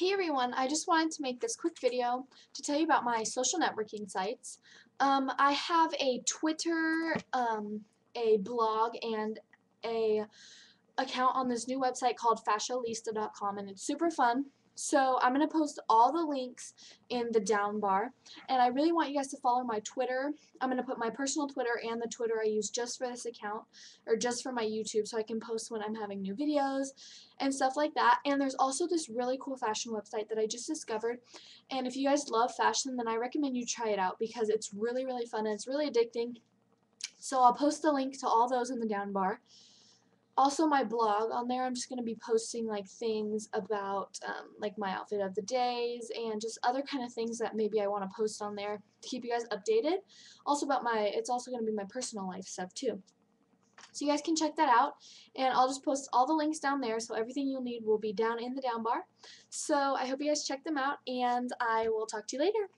Hey everyone, I just wanted to make this quick video to tell you about my social networking sites. I have a Twitter, a blog, and a account on this new website called fashionista.com, and it's super fun. So I'm going to post all the links in the down bar, and I really want you guys to follow my Twitter. I'm going to put my personal Twitter and the Twitter I use just for this account, or just for my YouTube, so I can post when I'm having new videos and stuff like that. And there's also this really cool fashion website that I just discovered, and if you guys love fashion, then I recommend you try it out because it's really, really fun and it's really addicting. So I'll post the link to all those in the down bar. Also, my blog on there, I'm just going to be posting like things about like my outfit of the days and just other kind of things that maybe I want to post on there to keep you guys updated. Also about it's also going to be my personal life stuff too. So you guys can check that out, and I'll just post all the links down there, so everything you'll need will be down in the down bar. So I hope you guys check them out, and I will talk to you later.